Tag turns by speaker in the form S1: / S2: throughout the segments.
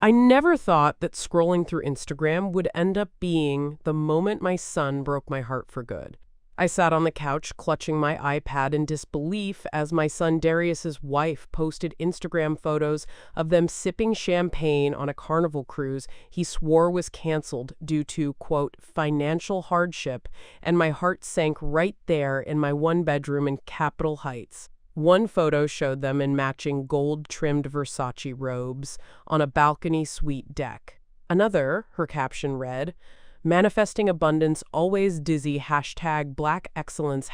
S1: I never thought that scrolling through Instagram would end up being the moment my son broke my heart for good. I sat on the couch clutching my iPad in disbelief as my son Darius's wife posted Instagram photos of them sipping champagne on a carnival cruise he swore was canceled due to, quote, financial hardship, and my heart sank right there in my one-bedroom in Capitol Heights. One photo showed them in matching gold-trimmed Versace robes on a balcony suite deck. Another, her caption read, manifesting abundance, always dizzy, #black excellence,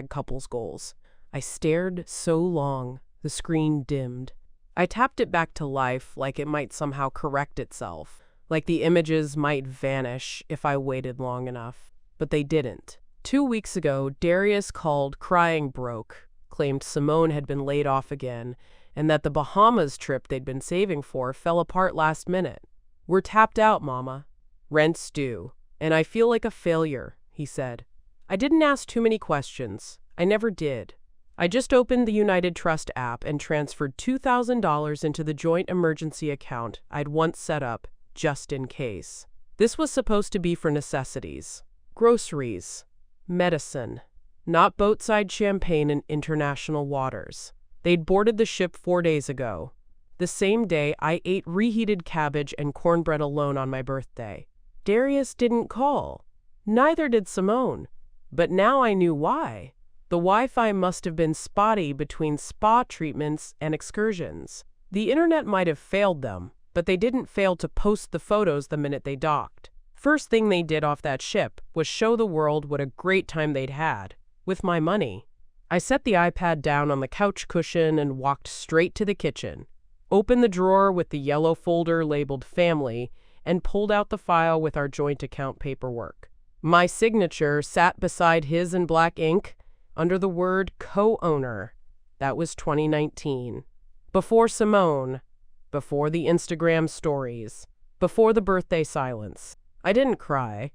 S1: #couples goals. I stared so long, the screen dimmed. I tapped it back to life like it might somehow correct itself, like the images might vanish if I waited long enough. But they didn't. 2 weeks ago, Darius called crying broke, claimed Simone had been laid off again, and that the Bahamas trip they'd been saving for fell apart last minute. "We're tapped out, Mama. Rent's due, and I feel like a failure," he said. I didn't ask too many questions. I never did. I just opened the United Trust app and transferred $2,000 into the joint emergency account I'd once set up, just in case. This was supposed to be for necessities. Groceries. Medicine. Not boatside champagne in international waters. They'd boarded the ship 4 days ago. The same day, I ate reheated cabbage and cornbread alone on my birthday. Darius didn't call. Neither did Simone. But now I knew why. The Wi-Fi must have been spotty between spa treatments and excursions. The internet might have failed them, but they didn't fail to post the photos the minute they docked. First thing they did off that ship was show the world what a great time they'd had, with my money. I set the iPad down on the couch cushion and walked straight to the kitchen, opened the drawer with the yellow folder labeled Family, and pulled out the file with our joint account paperwork. My signature sat beside his in black ink under the word co-owner. That was 2019. Before Simone, before the Instagram stories, before the birthday silence. I didn't cry.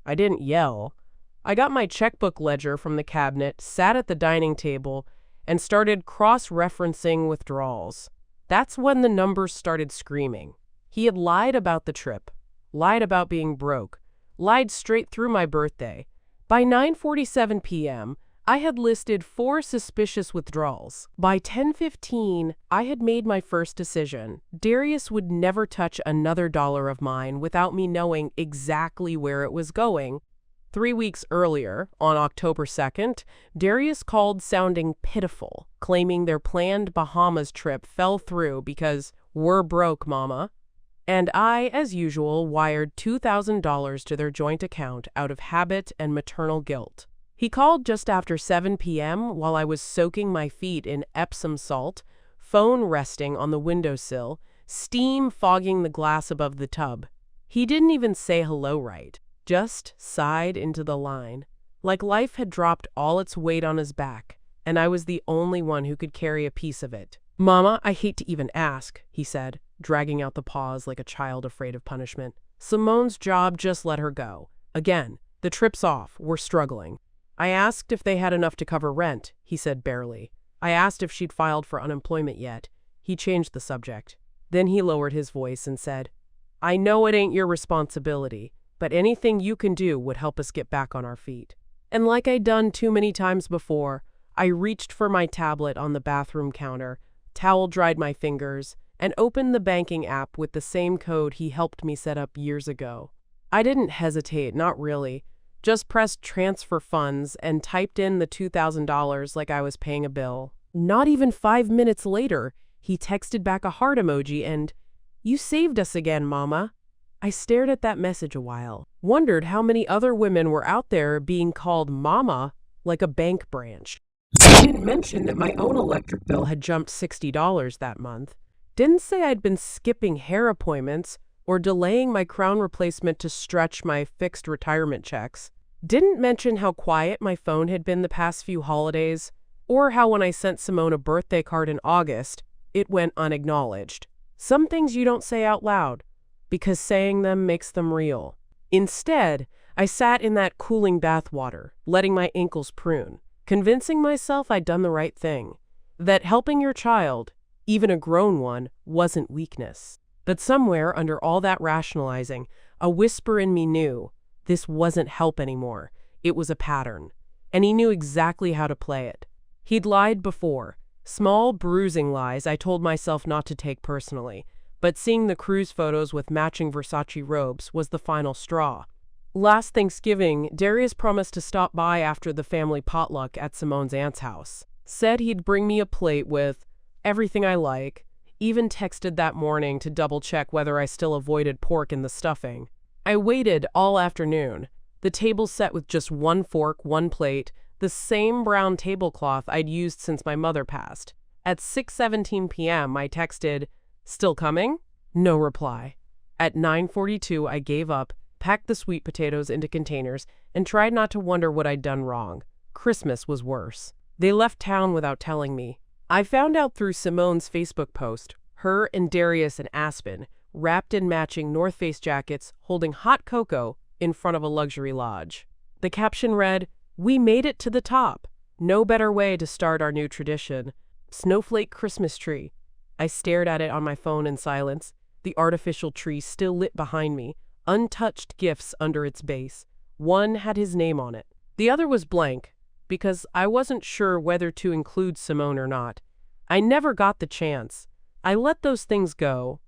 S1: I didn't yell. I got my checkbook ledger from the cabinet, sat at the dining table, and started cross-referencing withdrawals. That's when the numbers started screaming. He had lied about the trip, lied about being broke, lied straight through my birthday. By 9:47 p.m., I had listed 4 suspicious withdrawals. By 10:15, I had made my first decision. Darius would never touch another dollar of mine without me knowing exactly where it was going. 3 weeks earlier, on October 2nd, Darius called sounding pitiful, claiming their planned Bahamas trip fell through because we're broke, Mama. And I, as usual, wired $2,000 to their joint account out of habit and maternal guilt. He called just after 7 p.m. while I was soaking my feet in Epsom salt, phone resting on the windowsill, steam fogging the glass above the tub. He didn't even say hello right, just sighed into the line, like life had dropped all its weight on his back, and I was the only one who could carry a piece of it. "Mama, I hate to even ask," he said, dragging out the pause like a child afraid of punishment. "Simone's job just let her go. Again, the trip's off. We're struggling." I asked if they had enough to cover rent, he said barely. I asked if she'd filed for unemployment yet. He changed the subject. Then he lowered his voice and said, "I know it ain't your responsibility, but anything you can do would help us get back on our feet." And like I'd done too many times before, I reached for my tablet on the bathroom counter, towel-dried my fingers, and opened the banking app with the same code he helped me set up years ago. I didn't hesitate, not really. Just pressed transfer funds and typed in the $2,000 like I was paying a bill. Not even 5 minutes later, he texted back a heart emoji and, "You saved us again, Mama." I stared at that message a while, wondered how many other women were out there being called Mama like a bank branch. I didn't mention that my own electric bill had jumped $60 that month. Didn't say I'd been skipping hair appointments or delaying my crown replacement to stretch my fixed retirement checks. Didn't mention how quiet my phone had been the past few holidays, or how when I sent Simone a birthday card in August, it went unacknowledged. Some things you don't say out loud, because saying them makes them real. Instead, I sat in that cooling bath water, letting my ankles prune, convincing myself I'd done the right thing, that helping your child, even a grown one, wasn't weakness. But somewhere under all that rationalizing, a whisper in me knew this wasn't help anymore. It was a pattern. And he knew exactly how to play it. He'd lied before. Small, bruising lies I told myself not to take personally. But seeing the cruise photos with matching Versace robes was the final straw. Last Thanksgiving, Darius promised to stop by after the family potluck at Simone's aunt's house. Said he'd bring me a plate with everything I like. Even texted that morning to double-check whether I still avoided pork in the stuffing. I waited all afternoon. The table set with just one fork, one plate, the same brown tablecloth I'd used since my mother passed. At 6:17 p.m., I texted, "Still coming?" No reply. At 9:42, I gave up, packed the sweet potatoes into containers, and tried not to wonder what I'd done wrong. Christmas was worse. They left town without telling me. I found out through Simone's Facebook post, her and Darius and Aspen, wrapped in matching North Face jackets, holding hot cocoa in front of a luxury lodge. The caption read, "We made it to the top. No better way to start our new tradition. Snowflake Christmas tree." I stared at it on my phone in silence, the artificial tree still lit behind me, untouched gifts under its base. One had his name on it. The other was blank, because I wasn't sure whether to include Simone or not. I never got the chance. I let those things go,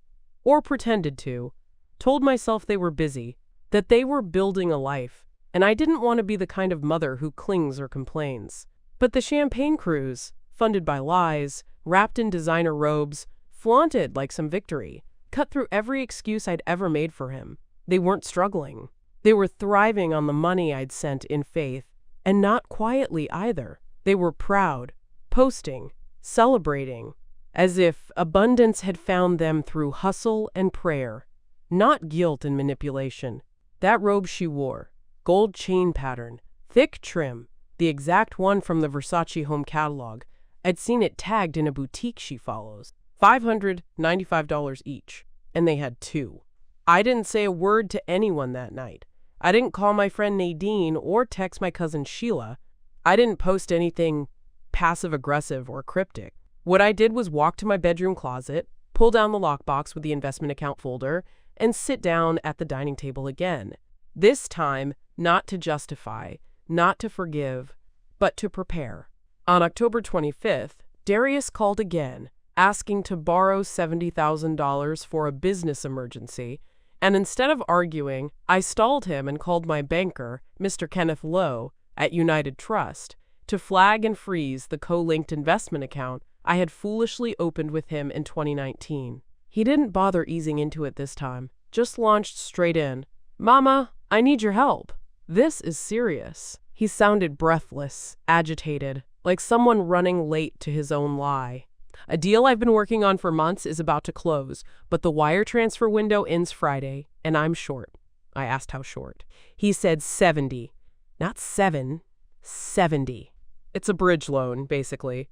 S1: or pretended to, told myself they were busy, that they were building a life, and I didn't want to be the kind of mother who clings or complains. But the champagne cruise, funded by lies, wrapped in designer robes, flaunted like some victory, cut through every excuse I'd ever made for him. They weren't struggling. They were thriving on the money I'd sent in faith, and not quietly either. They were proud, posting, celebrating, as if abundance had found them through hustle and prayer, not guilt and manipulation. That robe she wore, gold chain pattern, thick trim, the exact one from the Versace home catalog. I'd seen it tagged in a boutique she follows. $595 each, and they had two. I didn't say a word to anyone that night. I didn't call my friend Nadine or text my cousin Sheila. I didn't post anything passive-aggressive or cryptic. What I did was walk to my bedroom closet, pull down the lockbox with the investment account folder, and sit down at the dining table again. This time, not to justify, not to forgive, but to prepare. On October 25th, Darius called again, asking to borrow $70,000 for a business emergency, and instead of arguing, I stalled him and called my banker, Mr. Kenneth Lowe, at United Trust, to flag and freeze the co-linked investment account I had foolishly opened with him in 2019. He didn't bother easing into it this time, just launched straight in. "Mama, I need your help. This is serious." He sounded breathless, agitated, like someone running late to his own lie. "A deal I've been working on for months is about to close, but the wire transfer window ends Friday, and I'm short." I asked how short. He said 70. Not 7, 70. "It's a bridge loan, basically.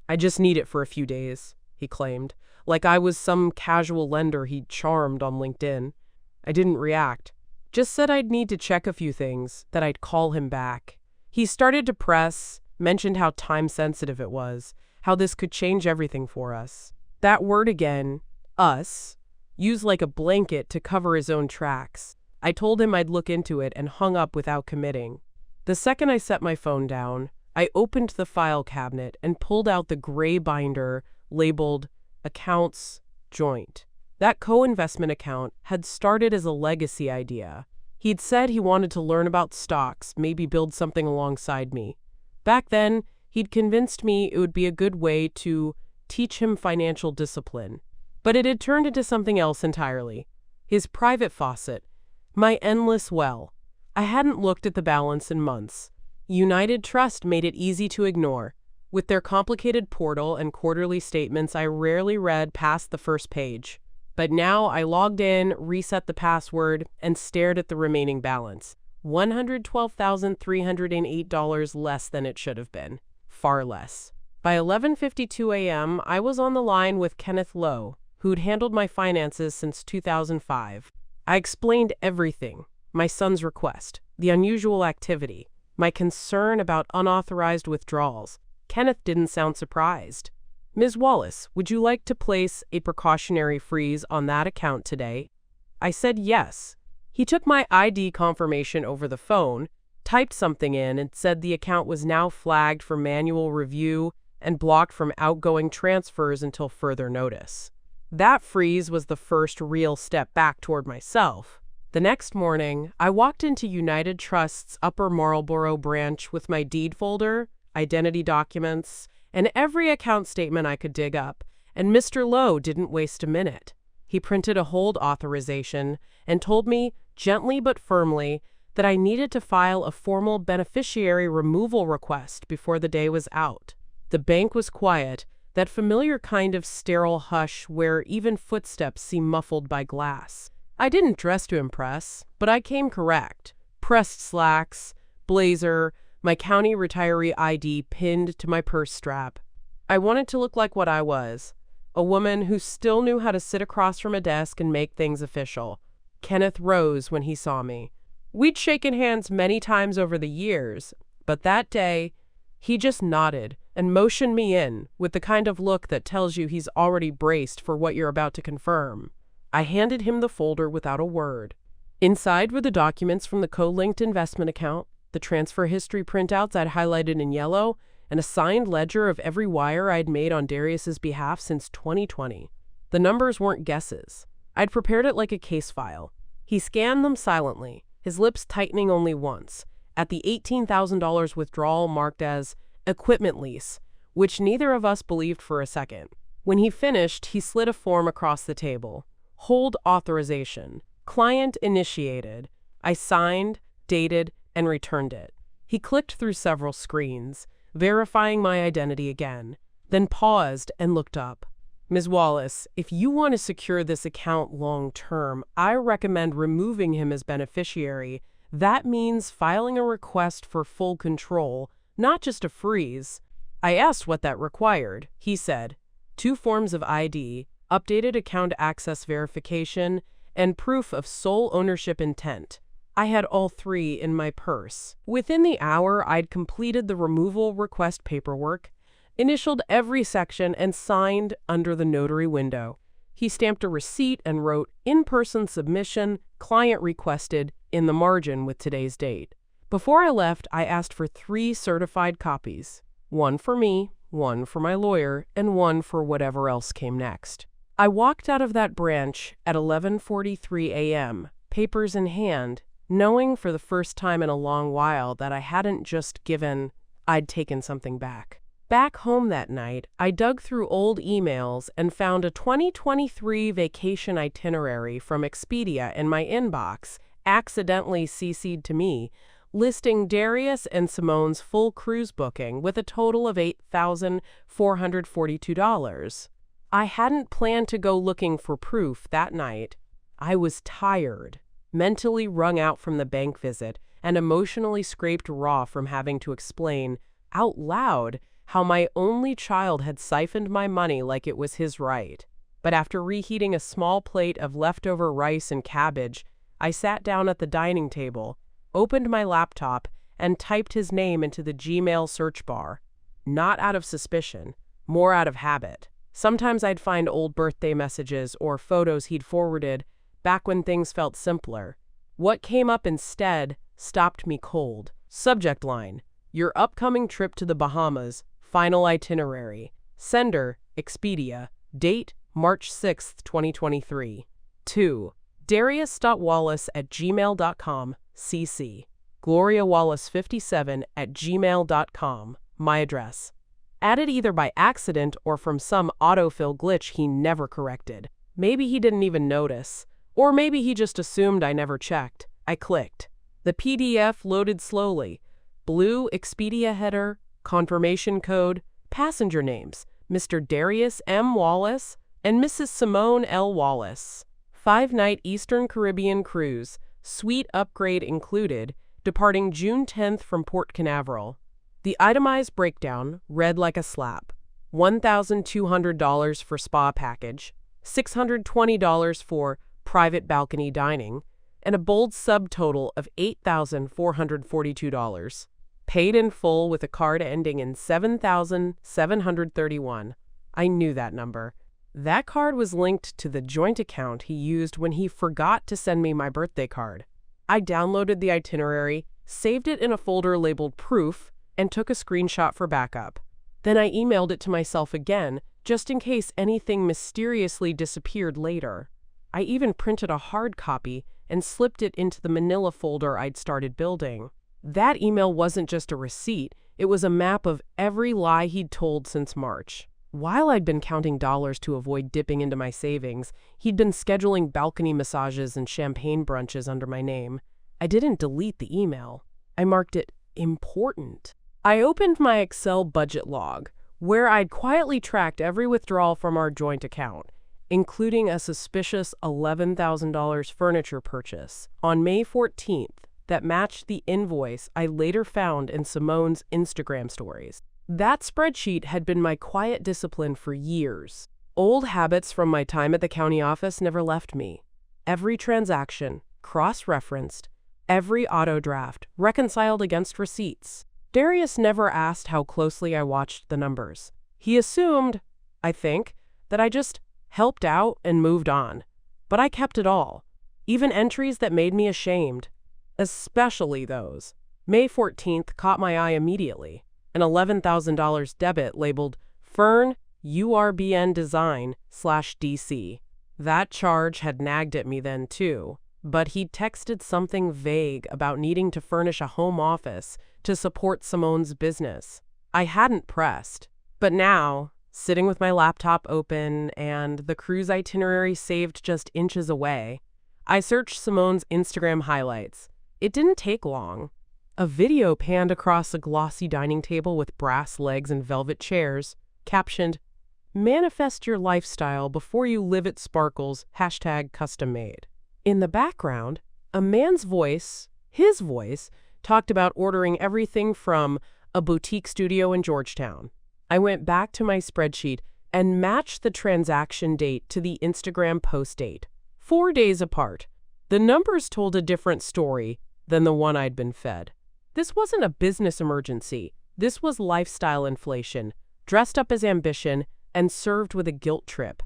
S1: I just need it for a few days," he claimed, like I was some casual lender he'd charmed on LinkedIn. I didn't react. Just said I'd need to check a few things, that I'd call him back. He started to press, mentioned how time-sensitive it was, how this could change everything for us. That word again, us, used like a blanket to cover his own tracks. I told him I'd look into it and hung up without committing. The second I set my phone down, I opened the file cabinet and pulled out the gray binder labeled Accounts Joint. That co-investment account had started as a legacy idea. He'd said he wanted to learn about stocks, maybe build something alongside me. Back then, he'd convinced me it would be a good way to teach him financial discipline. But it had turned into something else entirely. His private faucet. My endless well. I hadn't looked at the balance in months. United Trust made it easy to ignore. With their complicated portal and quarterly statements, I rarely read past the first page. But now I logged in, reset the password, and stared at the remaining balance. $112,308 less than it should have been. Far less. By 11:52 a.m., I was on the line with Kenneth Lowe, who'd handled my finances since 2005. I explained everything. My son's request, the unusual activity, my concern about unauthorized withdrawals. Kenneth didn't sound surprised. "Ms. Wallace, would you like to place a precautionary freeze on that account today?" I said yes. He took my ID confirmation over the phone, typed something in, and said the account was now flagged for manual review and blocked from outgoing transfers until further notice. That freeze was the first real step back toward myself. The next morning, I walked into United Trust's Upper Marlboro branch with my deed folder, identity documents, and every account statement I could dig up, and Mr. Lowe didn't waste a minute. He printed a hold authorization and told me, gently but firmly, that I needed to file a formal beneficiary removal request before the day was out. The bank was quiet, that familiar kind of sterile hush where even footsteps seem muffled by glass. I didn't dress to impress, but I came correct. Pressed slacks, blazer, my county retiree ID pinned to my purse strap. I wanted to look like what I was, a woman who still knew how to sit across from a desk and make things official. Kenneth rose when he saw me. We'd shaken hands many times over the years, but that day, he just nodded and motioned me in with the kind of look that tells you he's already braced for what you're about to confirm. I handed him the folder without a word. Inside were the documents from the co-linked investment account, the transfer history printouts I'd highlighted in yellow, and a signed ledger of every wire I'd made on Darius's behalf since 2020. The numbers weren't guesses. I'd prepared it like a case file. He scanned them silently, his lips tightening only once, at the $18,000 withdrawal marked as equipment lease, which neither of us believed for a second. When he finished, he slid a form across the table. Hold authorization. Client initiated. I signed, dated, and returned it. He clicked through several screens, verifying my identity again, then paused and looked up. "Ms. Wallace, if you want to secure this account long-term, I recommend removing him as beneficiary. That means filing a request for full control, not just a freeze." I asked what that required. He said, 2 forms of ID, updated account access verification, and proof of sole ownership intent. I had all 3 in my purse. Within the hour, I'd completed the removal request paperwork, initialed every section, and signed under the notary window. He stamped a receipt and wrote, "In-person submission, client requested," in the margin with today's date. Before I left, I asked for 3 certified copies. 1 for me, 1 for my lawyer, and 1 for whatever else came next. I walked out of that branch at 11:43 a.m., papers in hand, knowing for the first time in a long while that I hadn't just given, I'd taken something back. Back home that night, I dug through old emails and found a 2023 vacation itinerary from Expedia in my inbox, accidentally CC'd to me, listing Darius and Simone's full cruise booking with a total of $8,442. I hadn't planned to go looking for proof that night. I was tired, mentally wrung out from the bank visit, and emotionally scraped raw from having to explain, out loud, how my only child had siphoned my money like it was his right. But after reheating a small plate of leftover rice and cabbage, I sat down at the dining table, opened my laptop, and typed his name into the Gmail search bar. Not out of suspicion, more out of habit. Sometimes I'd find old birthday messages or photos he'd forwarded back when things felt simpler. What came up instead stopped me cold. Subject line: your upcoming trip to the Bahamas, final itinerary. Sender, Expedia. Date, March 6, 2023. 2. Darius.wallace@gmail.com, CC. GloriaWallace57@gmail.com, my address. Added either by accident or from some autofill glitch he never corrected. Maybe he didn't even notice. Or maybe he just assumed I never checked. I clicked. The PDF loaded slowly. Blue Expedia header, confirmation code, passenger names, Mr. Darius M. Wallace and Mrs. Simone L. Wallace. 5-night Eastern Caribbean cruise, suite upgrade included, departing June 10th from Port Canaveral. The itemized breakdown read like a slap. $1,200 for spa package, $620 for private balcony dining, and a bold subtotal of $8,442. Paid in full with a card ending in 7,731. I knew that number. That card was linked to the joint account he used when he forgot to send me my birthday card. I downloaded the itinerary, saved it in a folder labeled Proof, and took a screenshot for backup. Then I emailed it to myself again, just in case anything mysteriously disappeared later. I even printed a hard copy and slipped it into the manila folder I'd started building. That email wasn't just a receipt, it was a map of every lie he'd told since March. While I'd been counting dollars to avoid dipping into my savings, he'd been scheduling balcony massages and champagne brunches under my name. I didn't delete the email. I marked it important. I opened my Excel budget log, where I'd quietly tracked every withdrawal from our joint account, including a suspicious $11,000 furniture purchase on May 14th that matched the invoice I later found in Simone's Instagram stories. That spreadsheet had been my quiet discipline for years. Old habits from my time at the county office never left me. Every transaction, cross-referenced, every auto draft, reconciled against receipts. Darius never asked how closely I watched the numbers. He assumed, I think, that I just helped out and moved on. But I kept it all, even entries that made me ashamed. Especially those. May 14th caught my eye immediately. An $11,000 debit labeled Fern URBN Design/DC. That charge had nagged at me then too, but he'd texted something vague about needing to furnish a home office to support Simone's business. I hadn't pressed, but now, sitting with my laptop open and the cruise itinerary saved just inches away, I searched Simone's Instagram highlights. It didn't take long. A video panned across a glossy dining table with brass legs and velvet chairs, captioned, "Manifest your lifestyle before you live it sparkles, #custom made." In the background, a man's voice, his voice, talked about ordering everything from a boutique studio in Georgetown. I went back to my spreadsheet and matched the transaction date to the Instagram post date, 4 days apart. The numbers told a different story than the one I'd been fed. This wasn't a business emergency. This was lifestyle inflation, dressed up as ambition and served with a guilt trip.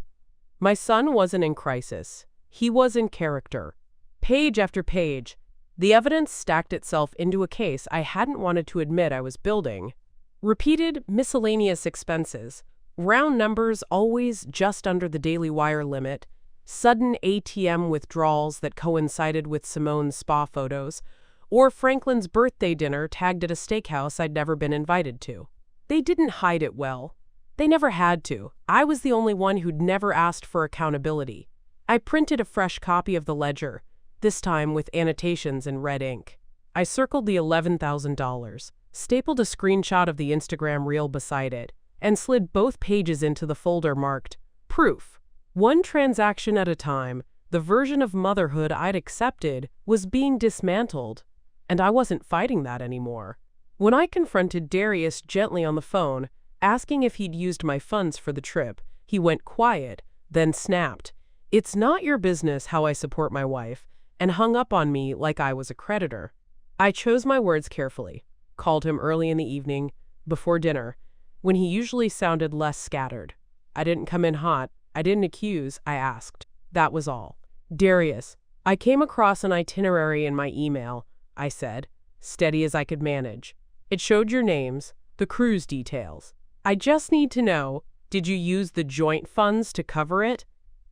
S1: My son wasn't in crisis. He was in character. Page after page, the evidence stacked itself into a case I hadn't wanted to admit I was building. Repeated miscellaneous expenses, round numbers always just under the Daily Wire limit, sudden ATM withdrawals that coincided with Simone's spa photos, or Franklin's birthday dinner tagged at a steakhouse I'd never been invited to. They didn't hide it well. They never had to. I was the only one who'd never asked for accountability. I printed a fresh copy of the ledger, this time with annotations in red ink. I circled the $11,000, stapled a screenshot of the Instagram reel beside it, and slid both pages into the folder marked Proof. One transaction at a time, the version of motherhood I'd accepted was being dismantled. And I wasn't fighting that anymore. When I confronted Darius gently on the phone, asking if he'd used my funds for the trip, he went quiet, then snapped, "It's not your business how I support my wife," and hung up on me like I was a creditor. I chose my words carefully, called him early in the evening, before dinner, when he usually sounded less scattered. I didn't come in hot, I didn't accuse, I asked. That was all. "Darius, I came across an itinerary in my email," I said, steady as I could manage. "It showed your names, the cruise details. I just need to know, did you use the joint funds to cover it?"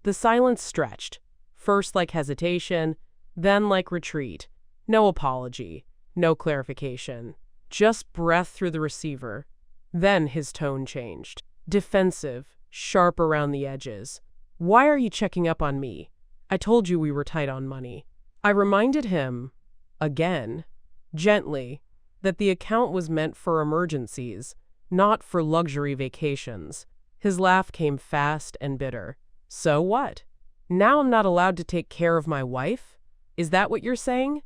S1: The silence stretched, first like hesitation, then like retreat. No apology, no clarification, just breath through the receiver. Then his tone changed, defensive, sharp around the edges. "Why are you checking up on me? I told you we were tight on money." I reminded him, again, gently, that the account was meant for emergencies, not for luxury vacations. His laugh came fast and bitter. "So what? Now I'm not allowed to take care of my wife? Is that what you're saying?"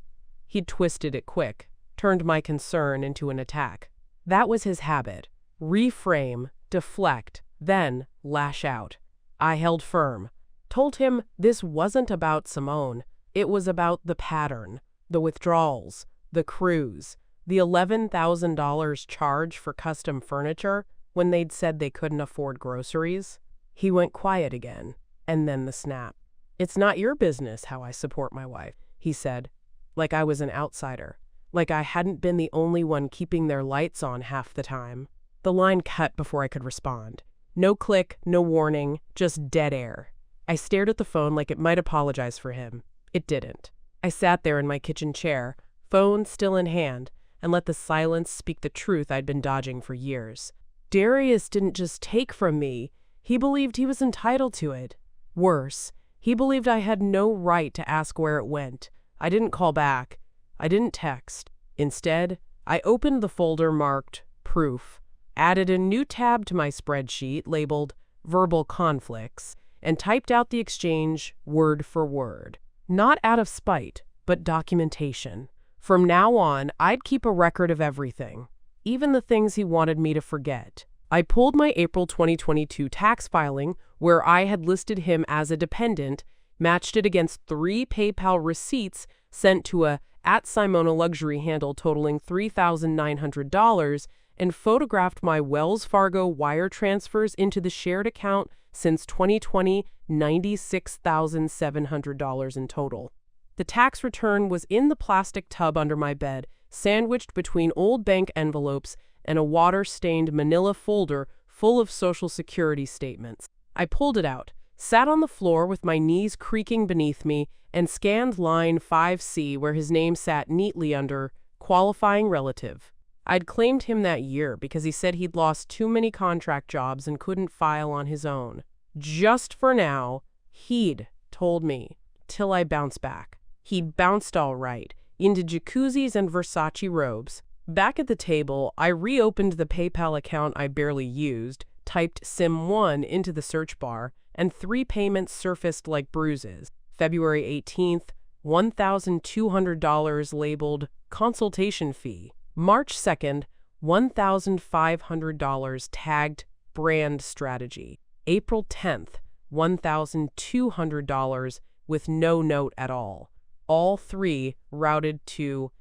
S1: He'd twisted it quick, turned my concern into an attack. That was his habit. Reframe, deflect, then lash out. I held firm, told him this wasn't about Simone. It was about the pattern, the withdrawals, the cruise, the $11,000 charge for custom furniture. when they'd said they couldn't afford groceries. He went quiet again, and then the snap. "It's not your business how I support my wife," he said, like I was an outsider, like I hadn't been the only one keeping their lights on half the time. The line cut before I could respond. No click, no warning, just dead air. I stared at the phone like it might apologize for him. It didn't. I sat there in my kitchen chair, phone still in hand, and let the silence speak the truth I'd been dodging for years. Darius didn't just take from me, he believed he was entitled to it. Worse, he believed I had no right to ask where it went. I didn't call back. I didn't text. Instead, I opened the folder marked Proof, added a new tab to my spreadsheet labeled Verbal Conflicts, and typed out the exchange word for word. Not out of spite, but documentation. From now on, I'd keep a record of everything, even the things he wanted me to forget. I pulled my April 2022 tax filing, where I had listed him as a dependent, matched it against 3 PayPal receipts sent to a @Simona Luxury handle totaling $3,900, and photographed my Wells Fargo wire transfers into the shared account since 2020, $96,700 in total. The tax return was in the plastic tub under my bed, sandwiched between old bank envelopes and a water-stained manila folder full of Social Security statements. I pulled it out, sat on the floor with my knees creaking beneath me, and scanned line 5C where his name sat neatly under Qualifying Relative. I'd claimed him that year because he said he'd lost too many contract jobs and couldn't file on his own. Just for now, he'd told me, till I bounce back. He'd bounced all right, into jacuzzis and Versace robes. Back at the table, I reopened the PayPal account I barely used, typed SIM1 into the search bar, and 3 payments surfaced like bruises. February 18th, $1,200 labeled Consultation Fee. March 2nd, $1,500 tagged Brand Strategy. April 10th, $1,200 with no note at all. All 3 routed to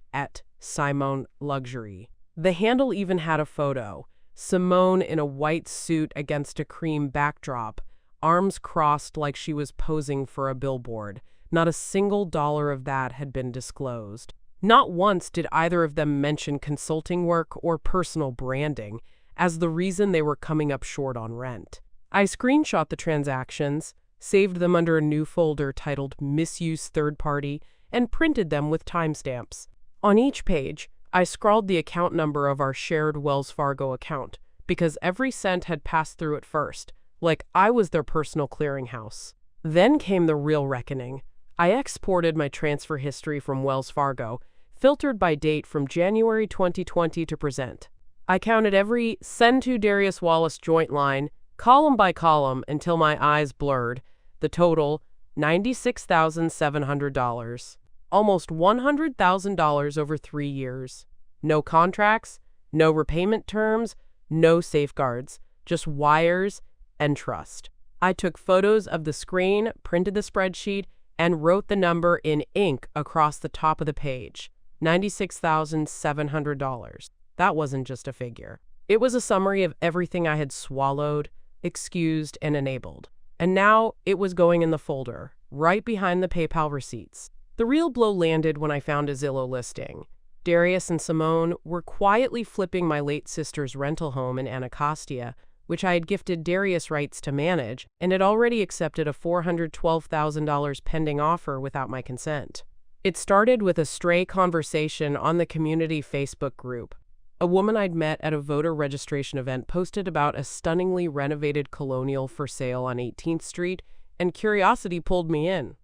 S1: @Simone Luxury. The handle even had a photo. Simone in a white suit against a cream backdrop, arms crossed like she was posing for a billboard. Not a single dollar of that had been disclosed. Not once did either of them mention consulting work or personal branding as the reason they were coming up short on rent. I screenshot the transactions, saved them under a new folder titled Misuse Third Party, and printed them with timestamps. On each page, I scrawled the account number of our shared Wells Fargo account, because every cent had passed through it first, like I was their personal clearinghouse. Then came the real reckoning. I exported my transfer history from Wells Fargo, filtered by date from January 2020 to present. I counted every send to Darius Wallace joint line, column by column, until my eyes blurred. The total, $96,700. Almost $100,000 over 3 years. No contracts, no repayment terms, no safeguards, just wires and trust. I took photos of the screen, printed the spreadsheet, and wrote the number in ink across the top of the page. $96,700. That wasn't just a figure. It was a summary of everything I had swallowed, excused, and enabled. And now it was going in the folder, right behind the PayPal receipts. The real blow landed when I found a Zillow listing. Darius and Simone were quietly flipping my late sister's rental home in Anacostia, which I had gifted Darius rights to manage, and had already accepted a $412,000 pending offer without my consent. It started with a stray conversation on the community Facebook group. A woman I'd met at a voter registration event posted about a stunningly renovated colonial for sale on 18th Street, and curiosity pulled me in.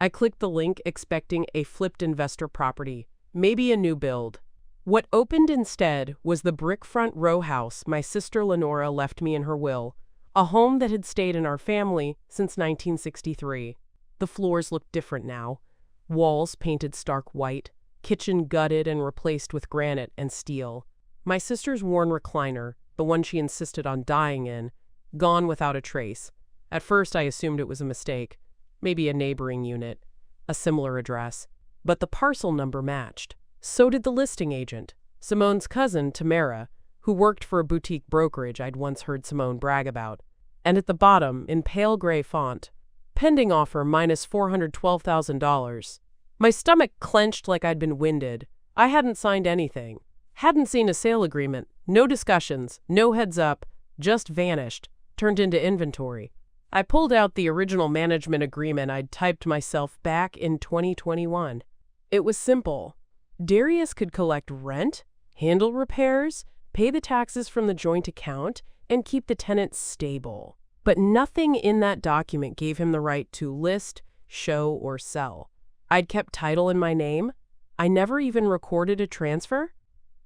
S1: I clicked the link expecting a flipped investor property, maybe a new build. What opened instead was the brick front row house my sister Lenora left me in her will, a home that had stayed in our family since 1963. The floors looked different now. Walls painted stark white, kitchen gutted and replaced with granite and steel. My sister's worn recliner, the one she insisted on dying in, gone without a trace. At first I assumed it was a mistake, maybe a neighboring unit, a similar address. But the parcel number matched. So did the listing agent, Simone's cousin, Tamara, who worked for a boutique brokerage I'd once heard Simone brag about. And at the bottom, in pale gray font, pending offer minus $412,000. My stomach clenched like I'd been winded. I hadn't signed anything. Hadn't seen a sale agreement. No discussions. No heads up. Just vanished. Turned into inventory. I pulled out the original management agreement I'd typed myself back in 2021. It was simple. Darius could collect rent, handle repairs, pay the taxes from the joint account, and keep the tenants stable. But nothing in that document gave him the right to list, show, or sell. I'd kept title in my name. I never even recorded a transfer.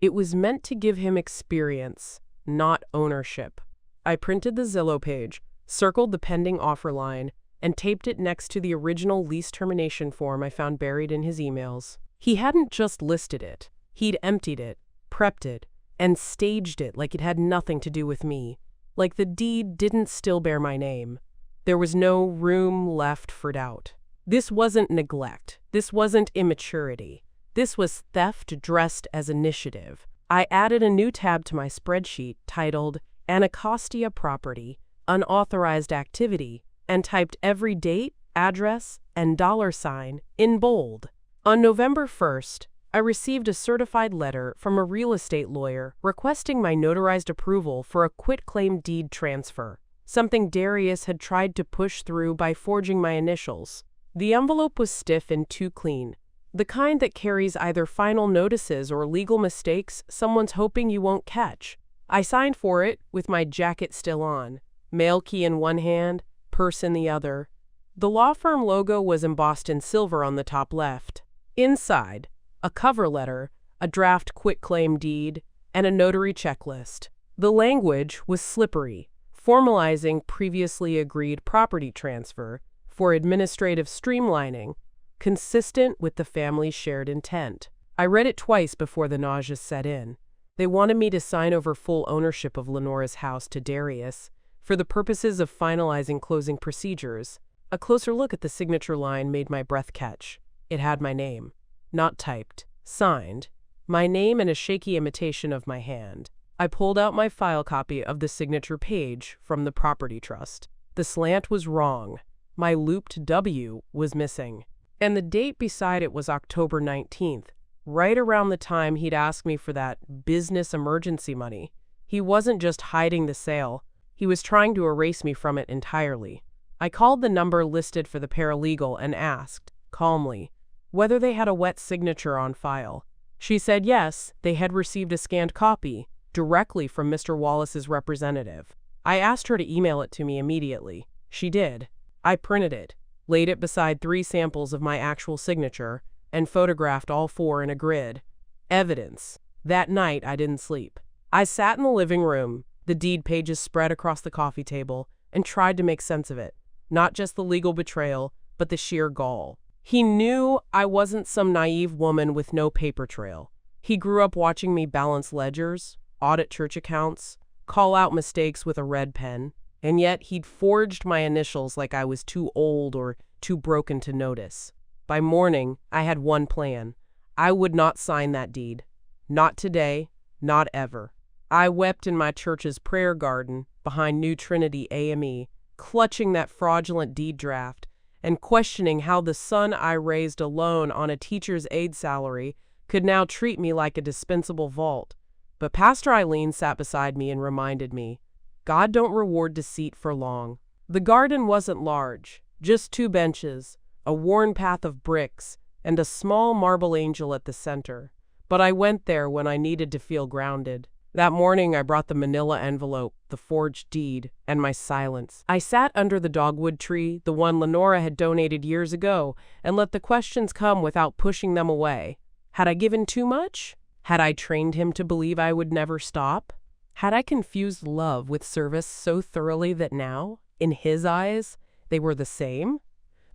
S1: It was meant to give him experience, not ownership. I printed the Zillow page, circled the pending offer line, and taped it next to the original lease termination form I found buried in his emails. He hadn't just listed it. He'd emptied it, prepped it, and staged it like it had nothing to do with me. Like the deed didn't still bear my name. There was no room left for doubt. This wasn't neglect. This wasn't immaturity. This was theft dressed as initiative. I added a new tab to my spreadsheet titled Anacostia Property, Unauthorized Activity, and typed every date, address, and $sign in bold. On November 1st, I received a certified letter from a real estate lawyer requesting my notarized approval for a quitclaim deed transfer, something Darius had tried to push through by forging my initials. The envelope was stiff and too clean, the kind that carries either final notices or legal mistakes someone's hoping you won't catch. I signed for it with my jacket still on, mail key in one hand, purse in the other. The law firm logo was embossed in silver on the top left. Inside, a cover letter, a draft quitclaim deed, and a notary checklist. The language was slippery, formalizing previously agreed property transfer for administrative streamlining, consistent with the family's shared intent. I read it twice before the nausea set in. They wanted me to sign over full ownership of Lenora's house to Darius for the purposes of finalizing closing procedures. A closer look at the signature line made my breath catch. It had my name. Not typed, signed, my name in a shaky imitation of my hand. I pulled out my file copy of the signature page from the property trust. The slant was wrong. My looped W was missing. And the date beside it was October 19th, right around the time he'd asked me for that business emergency money. He wasn't just hiding the sale. He was trying to erase me from it entirely. I called the number listed for the paralegal and asked, calmly, whether they had a wet signature on file. She said yes, they had received a scanned copy directly from Mr. Wallace's representative. I asked her to email it to me immediately. She did. I printed it, laid it beside 3 samples of my actual signature, and photographed all 4 in a grid. Evidence. That night I didn't sleep. I sat in the living room, the deed pages spread across the coffee table, and tried to make sense of it. Not just the legal betrayal, but the sheer gall. He knew I wasn't some naive woman with no paper trail. He grew up watching me balance ledgers, audit church accounts, call out mistakes with a red pen, and yet he'd forged my initials like I was too old or too broken to notice. By morning, I had one plan. I would not sign that deed. Not today, not ever. I wept in my church's prayer garden behind New Trinity AME, clutching that fraudulent deed draft and questioning how the son I raised alone on a teacher's aide salary could now treat me like a dispensable vault. But Pastor Eileen sat beside me and reminded me, God don't reward deceit for long. The garden wasn't large, just 2 benches, a worn path of bricks, and a small marble angel at the center. But I went there when I needed to feel grounded. That morning I brought the manila envelope, the forged deed, and my silence. I sat under the dogwood tree, the one Lenora had donated years ago, and let the questions come without pushing them away. Had I given too much? Had I trained him to believe I would never stop? Had I confused love with service so thoroughly that now, in his eyes, they were the same?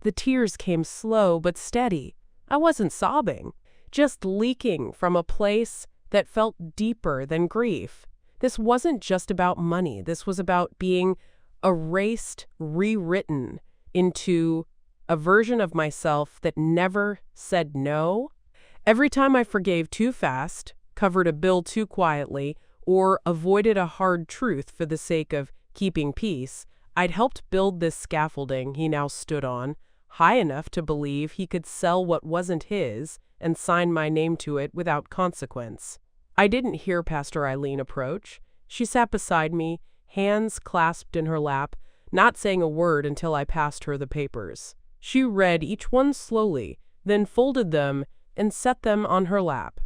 S1: The tears came slow but steady. I wasn't sobbing, just leaking from a place that felt deeper than grief. This wasn't just about money. This was about being erased, rewritten into a version of myself that never said no. Every time I forgave too fast, covered a bill too quietly, or avoided a hard truth for the sake of keeping peace, I'd helped build this scaffolding he now stood on, high enough to believe he could sell what wasn't his and sign my name to it without consequence. I didn't hear Pastor Eileen approach. She sat beside me, hands clasped in her lap, not saying a word until I passed her the papers. She read each one slowly, then folded them and set them on her lap.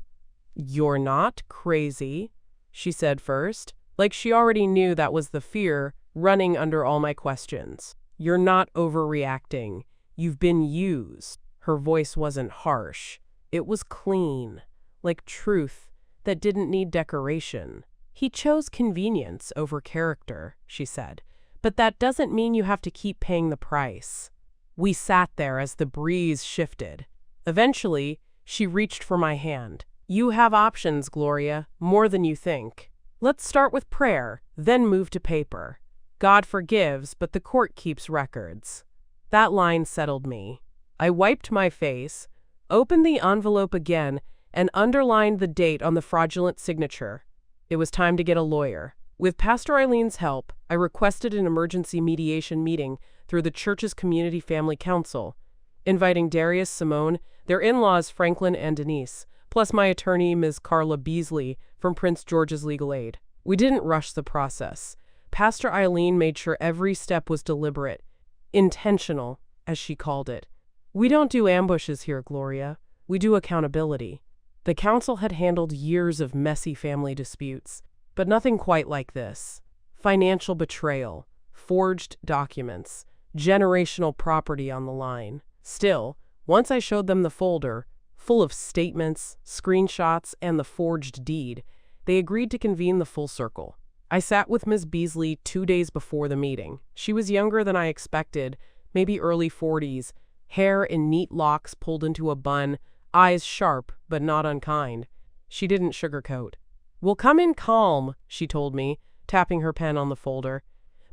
S1: "You're not crazy," she said first, like she already knew that was the fear running under all my questions. "You're not overreacting. You've been used." Her voice wasn't harsh. It was clean, like truth that didn't need decoration. "He chose convenience over character," she said, "but that doesn't mean you have to keep paying the price." We sat there as the breeze shifted. Eventually, she reached for my hand. "You have options, Gloria, more than you think. Let's start with prayer, then move to paper. God forgives, but the court keeps records." That line settled me. I wiped my face, opened the envelope again, and underlined the date on the fraudulent signature. It was time to get a lawyer. With Pastor Eileen's help, I requested an emergency mediation meeting through the church's Community Family Council, inviting Darius, Simone, their in-laws Franklin and Denise, plus my attorney, Ms. Carla Beasley, from Prince George's Legal Aid. We didn't rush the process. Pastor Eileen made sure every step was deliberate, intentional, as she called it. "We don't do ambushes here, Gloria. We do accountability." The council had handled years of messy family disputes, but nothing quite like this. Financial betrayal, forged documents, generational property on the line. Still, once I showed them the folder, full of statements, screenshots, and the forged deed, they agreed to convene the full circle. I sat with Ms. Beasley 2 days before the meeting. She was younger than I expected, maybe early 40s, hair in neat locks pulled into a bun, eyes sharp but not unkind. She didn't sugarcoat. "We'll come in calm," she told me, tapping her pen on the folder.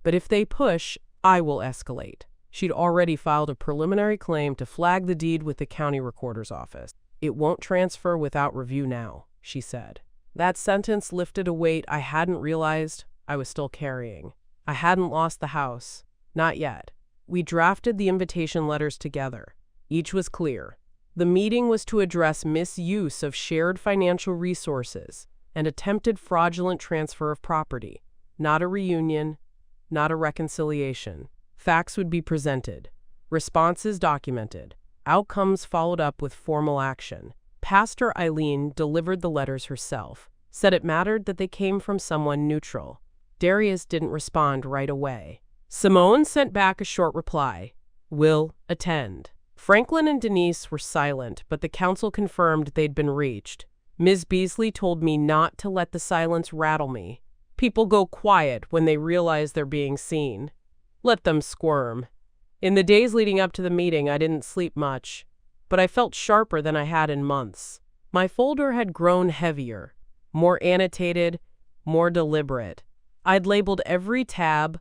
S1: "But if they push, I will escalate." She'd already filed a preliminary claim to flag the deed with the county recorder's office. "It won't transfer without review now," she said. That sentence lifted a weight I hadn't realized I was still carrying. I hadn't lost the house. Not yet. We drafted the invitation letters together. Each was clear. The meeting was to address misuse of shared financial resources and attempted fraudulent transfer of property. Not a reunion, not a reconciliation. Facts would be presented, responses documented, outcomes followed up with formal action. Pastor Eileen delivered the letters herself, said it mattered that they came from someone neutral. Darius didn't respond right away. Simone sent back a short reply. "Will attend." Franklin and Denise were silent, but the council confirmed they'd been reached. Ms. Beasley told me not to let the silence rattle me. People go quiet when they realize they're being seen. Let them squirm. In the days leading up to the meeting, I didn't sleep much, but I felt sharper than I had in months. My folder had grown heavier, more annotated, more deliberate. I'd labeled every tab,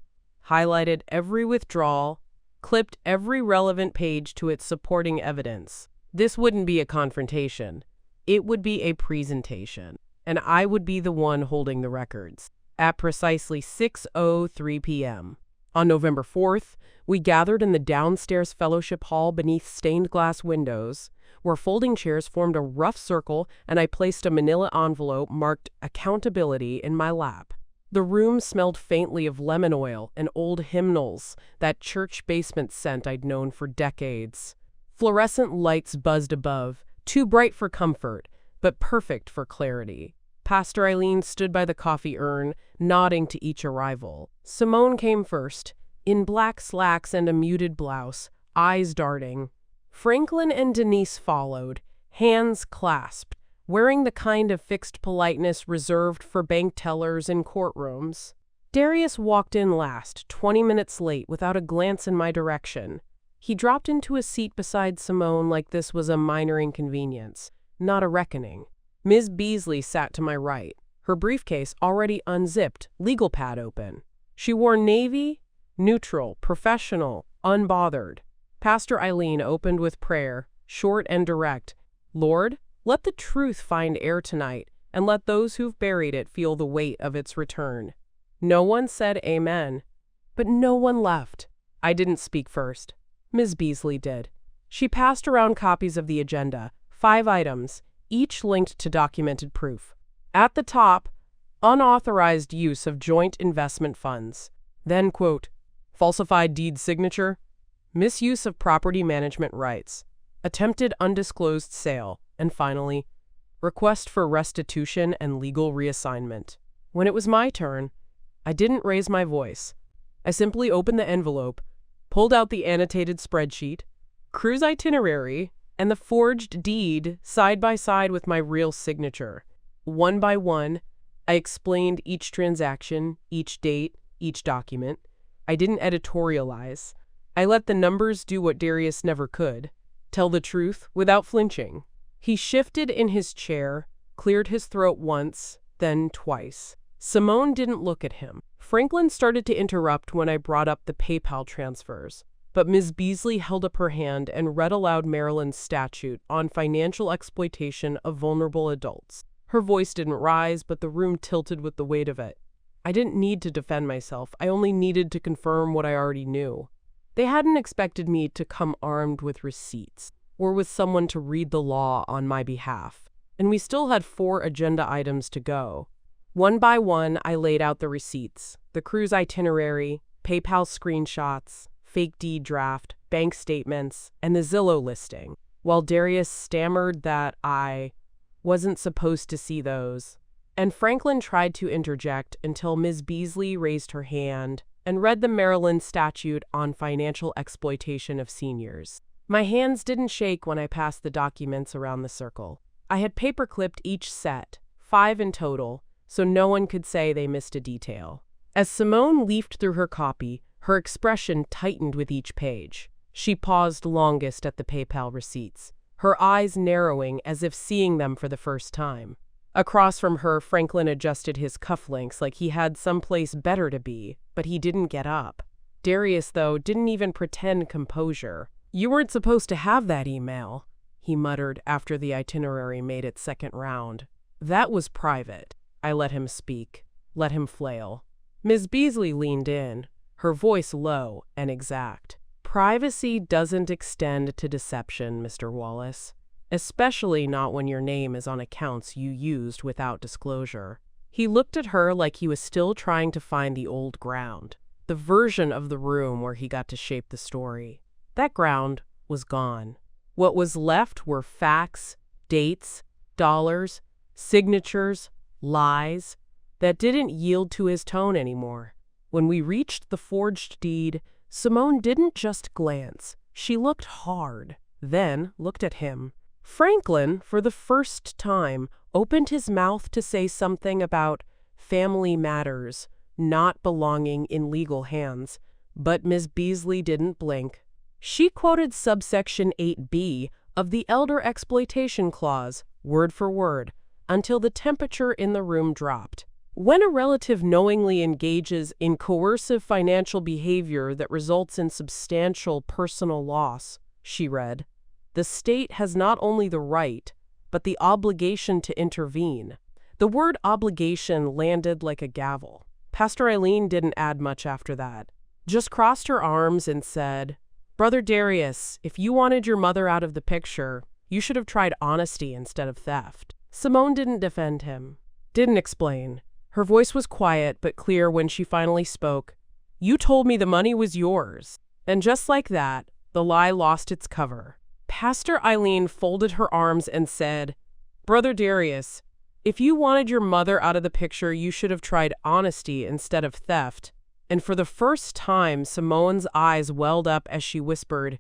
S1: highlighted every withdrawal, clipped every relevant page to its supporting evidence. This wouldn't be a confrontation. It would be a presentation, and I would be the one holding the records. At precisely 6:03 p.m. on November 4th, we gathered in the downstairs fellowship hall beneath stained glass windows, where folding chairs formed a rough circle, and I placed a manila envelope marked accountability in my lap. The room smelled faintly of lemon oil and old hymnals, that church basement scent I'd known for decades. Fluorescent lights buzzed above, too bright for comfort, but perfect for clarity. Pastor Eileen stood by the coffee urn, nodding to each arrival. Simone came first, in black slacks and a muted blouse, eyes darting. Franklin and Denise followed, hands clasped, wearing the kind of fixed politeness reserved for bank tellers in courtrooms. Darius walked in last, 20 minutes late, without a glance in my direction. He dropped into a seat beside Simone like this was a minor inconvenience, not a reckoning. Ms. Beasley sat to my right, her briefcase already unzipped, legal pad open. She wore navy, neutral, professional, unbothered. Pastor Eileen opened with prayer, short and direct. "Lord, let the truth find air tonight, and let those who've buried it feel the weight of its return. No one said amen, but no one left. I didn't speak first. Ms. Beasley did. She passed around copies of the agenda, 5 items, each linked to documented proof. At the top, unauthorized use of joint investment funds. Then, quote, falsified deed signature, misuse of property management rights, attempted undisclosed sale, and finally, request for restitution and legal reassignment. When it was my turn, I didn't raise my voice. I simply opened the envelope, pulled out the annotated spreadsheet, cruise itinerary, and the forged deed side by side with my real signature. One by one, I explained each transaction, each date, each document. I didn't editorialize. I let the numbers do what Darius never could, tell the truth without flinching. He shifted in his chair, cleared his throat once, then twice. Simone didn't look at him. Franklin started to interrupt when I brought up the PayPal transfers, but Ms. Beasley held up her hand and read aloud Maryland's statute on financial exploitation of vulnerable adults. Her voice didn't rise, but the room tilted with the weight of it. I didn't need to defend myself. I only needed to confirm what I already knew. They hadn't expected me to come armed with receipts or with someone to read the law on my behalf, and we still had 4 agenda items to go. One by one, I laid out the receipts, the cruise itinerary, PayPal screenshots, fake deed draft, bank statements, and the Zillow listing, while Darius stammered that I wasn't supposed to see those. And Franklin tried to interject until Ms. Beasley raised her hand and read the Maryland statute on financial exploitation of seniors. My hands didn't shake when I passed the documents around the circle. I had paper-clipped each set, 5 in total, so no one could say they missed a detail. As Simone leafed through her copy, her expression tightened with each page. She paused longest at the PayPal receipts, her eyes narrowing as if seeing them for the first time. Across from her, Franklin adjusted his cufflinks like he had someplace better to be, but he didn't get up. Darius, though, didn't even pretend composure. "You weren't supposed to have that email," he muttered after the itinerary made its second round. "That was private." I let him speak, let him flail. Ms. Beasley leaned in, her voice low and exact. "Privacy doesn't extend to deception, Mr. Wallace. Especially not when your name is on accounts you used without disclosure." He looked at her like he was still trying to find the old ground, the version of the room where he got to shape the story. That ground was gone. What was left were facts, dates, dollars, signatures, lies that didn't yield to his tone anymore. When we reached the forged deed, Simone didn't just glance. She looked hard, then looked at him. Franklin, for the first time, opened his mouth to say something about family matters not belonging in legal hands, but Ms. Beasley didn't blink. She quoted subsection 8b of the Elder Exploitation Clause, word for word, until the temperature in the room dropped. When a relative knowingly engages in coercive financial behavior that results in substantial personal loss, she read, the state has not only the right, but the obligation to intervene. The word obligation landed like a gavel. Pastor Eileen didn't add much after that, just crossed her arms and said, "Brother Darius, if you wanted your mother out of the picture, you should have tried honesty instead of theft." Simone didn't defend him, didn't explain. Her voice was quiet but clear when she finally spoke. "You told me the money was yours." And just like that, the lie lost its cover. Pastor Eileen folded her arms and said, "Brother Darius, if you wanted your mother out of the picture, you should have tried honesty instead of theft." And for the first time, Simone's eyes welled up as she whispered,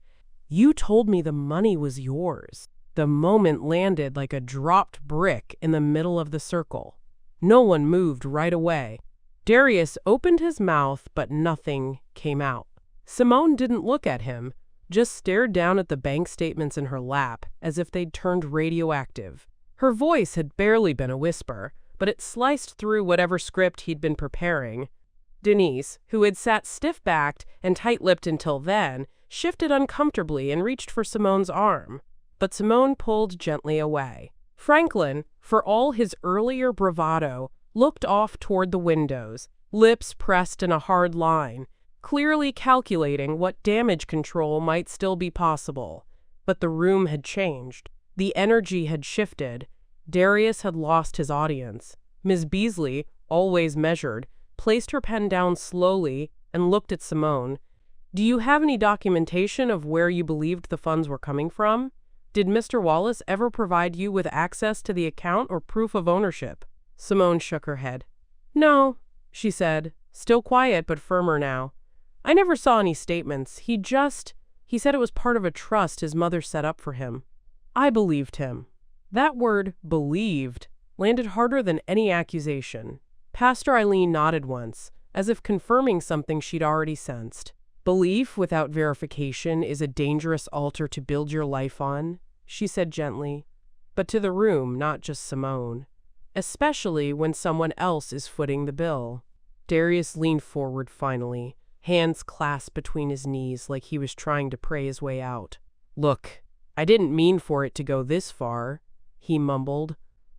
S1: "You told me the money was yours." The moment landed like a dropped brick in the middle of the circle. No one moved right away. Darius opened his mouth, but nothing came out. Simone didn't look at him, just stared down at the bank statements in her lap as if they'd turned radioactive. Her voice had barely been a whisper, but it sliced through whatever script he'd been preparing. Denise, who had sat stiff-backed and tight-lipped until then, shifted uncomfortably and reached for Simone's arm. But Simone pulled gently away. Franklin, for all his earlier bravado, looked off toward the windows, lips pressed in a hard line, clearly calculating what damage control might still be possible. But the room had changed. The energy had shifted. Darius had lost his audience. Ms. Beasley, always measured, placed her pen down slowly and looked at Simone. "Do you have any documentation of where you believed the funds were coming from? Did Mr. Wallace ever provide you with access to the account or proof of ownership?" Simone shook her head. "No," she said, still quiet but firmer now. "I never saw any statements. He said it was part of a trust his mother set up for him." I believed him. That word, believed, landed harder than any accusation. Pastor Eileen nodded once, as if confirming something she'd already sensed. "Belief without verification is a dangerous altar to build your life on," she said gently, but to the room, not just Simone. "Especially when someone else is footing the bill." Darius leaned forward finally, hands clasped between his knees like he was trying to pray his way out. "Look, I didn't mean for it to go this far," he mumbled.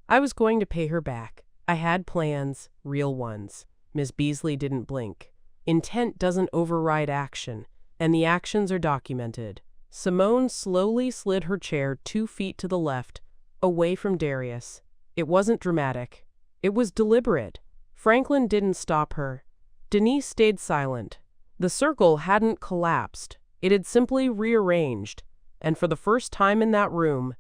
S1: "I was going to pay her back. I had plans, real ones." Miss Beasley didn't blink. Intent doesn't override action, and the actions are documented. Simone slowly slid her chair 2 feet to the left, away from Darius. It wasn't dramatic. It was deliberate. Franklin didn't stop her. Denise stayed silent. The circle hadn't collapsed. It had simply rearranged. And for the first time in that room,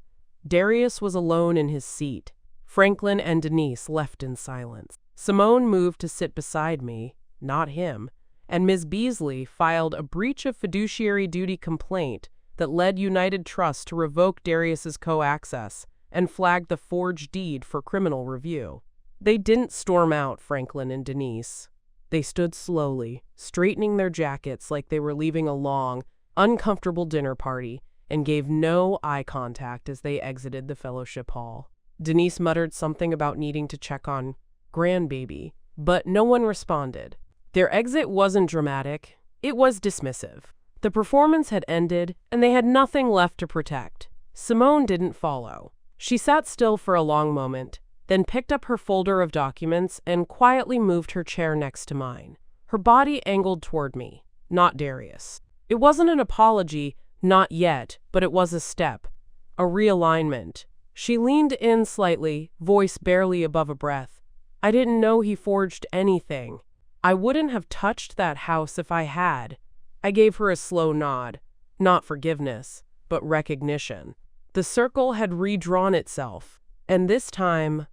S1: Darius was alone in his seat. Franklin and Denise left in silence. Simone moved to sit beside me, not him, and Ms. Beasley filed a breach of fiduciary duty complaint that led United Trust to revoke Darius's co-access and flagged the forged deed for criminal review. They didn't storm out, Franklin and Denise. They stood slowly, straightening their jackets like they were leaving a long, uncomfortable dinner party, and gave no eye contact as they exited the fellowship hall. Denise muttered something about needing to check on grandbaby, but no one responded. Their exit wasn't dramatic. It was dismissive. The performance had ended, and they had nothing left to protect. Simone didn't follow. She sat still for a long moment, then picked up her folder of documents and quietly moved her chair next to mine. Her body angled toward me, not Darius. It wasn't an apology, not yet, but it was a step, a realignment. She leaned in slightly, voice barely above a breath. "I didn't know he forged anything. I wouldn't have touched that house if I had." I gave her a slow nod. Not forgiveness, but recognition. The circle had redrawn itself, and this time,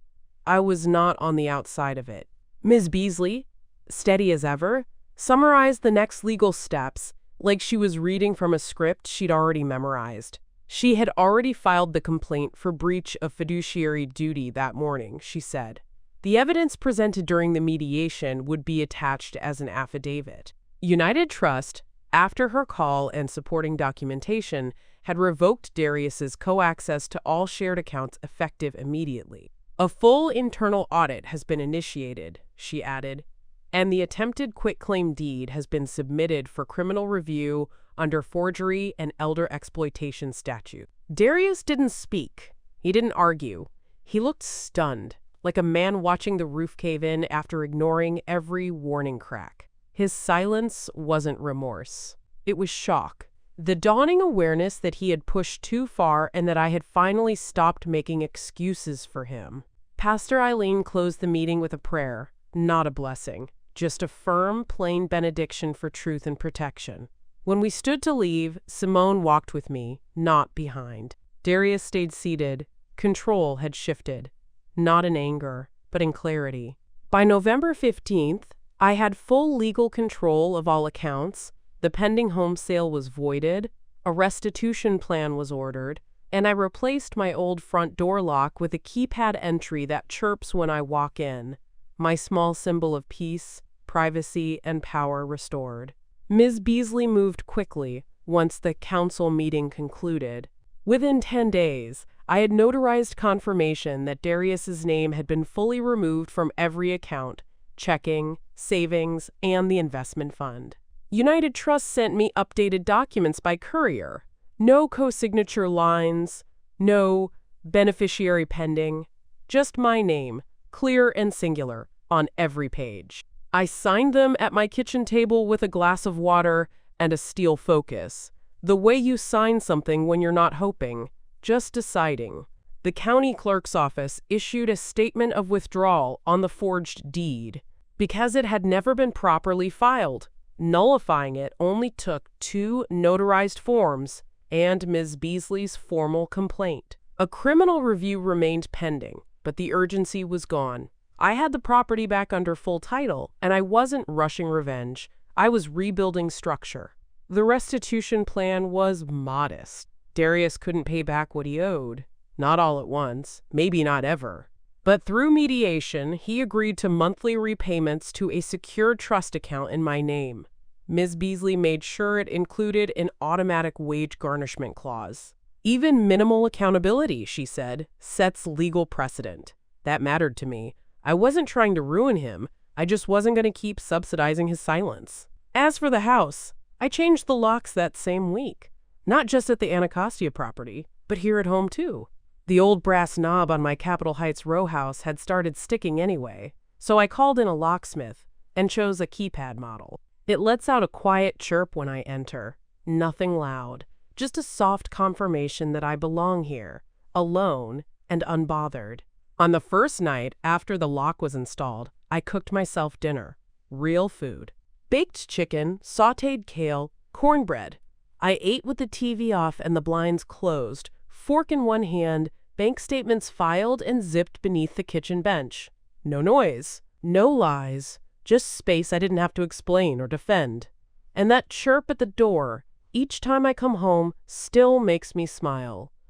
S1: I was not on the outside of it. Ms. Beasley, steady as ever, summarized the next legal steps like she was reading from a script she'd already memorized. She had already filed the complaint for breach of fiduciary duty that morning, she said. The evidence presented during the mediation would be attached as an affidavit. United Trust, after her call and supporting documentation, had revoked Darius's co-access to all shared accounts effective immediately. "A full internal audit has been initiated," she added, "and the attempted quitclaim deed has been submitted for criminal review under forgery and elder exploitation statute." Darius didn't speak. He didn't argue. He looked stunned, like a man watching the roof cave in after ignoring every warning crack. His silence wasn't remorse. It was shock. The dawning awareness that he had pushed too far and that I had finally stopped making excuses for him. Pastor Eileen closed the meeting with a prayer, not a blessing, just a firm, plain benediction for truth and protection. When we stood to leave, Simone walked with me, not behind. Darius stayed seated. Control had shifted, not in anger, but in clarity. By November 15th, I had full legal control of all accounts. The pending home sale was voided, a restitution plan was ordered, and I replaced my old front door lock with a keypad entry that chirps when I walk in, my small symbol of peace, privacy, and power restored. Ms. Beasley moved quickly once the council meeting concluded. Within 10 days, I had notarized confirmation that Darius's name had been fully removed from every account, checking, savings, and the investment fund. United Trust sent me updated documents by courier. No co-signature lines, no beneficiary pending, just my name, clear and singular, on every page. I signed them at my kitchen table with a glass of water and a steel focus. The way you sign something when you're not hoping, just deciding. The county clerk's office issued a statement of withdrawal on the forged deed because it had never been properly filed. Nullifying it only took 2 notarized forms and Ms. Beasley's formal complaint. A criminal review remained pending, but the urgency was gone. I had the property back under full title, and I wasn't rushing revenge. I was rebuilding structure. The restitution plan was modest. Darius couldn't pay back what he owed. Not all at once, maybe not ever. But through mediation, he agreed to monthly repayments to a secured trust account in my name. Ms. Beasley made sure it included an automatic wage garnishment clause. Even minimal accountability, she said, sets legal precedent. That mattered to me. I wasn't trying to ruin him. I just wasn't going to keep subsidizing his silence. As for the house, I changed the locks that same week. Not just at the Anacostia property, but here at home too. The old brass knob on my Capitol Heights row house had started sticking anyway, so I called in a locksmith and chose a keypad model. It lets out a quiet chirp when I enter. Nothing loud, just a soft confirmation that I belong here, alone and unbothered. On the first night after the lock was installed, I cooked myself dinner. Real food. Baked chicken, sautéed kale, cornbread. I ate with the TV off and the blinds closed, fork in one hand, bank statements filed and zipped beneath the kitchen bench. No noise, no lies, just space I didn't have to explain or defend. And that chirp at the door, each time I come home, still makes me smile.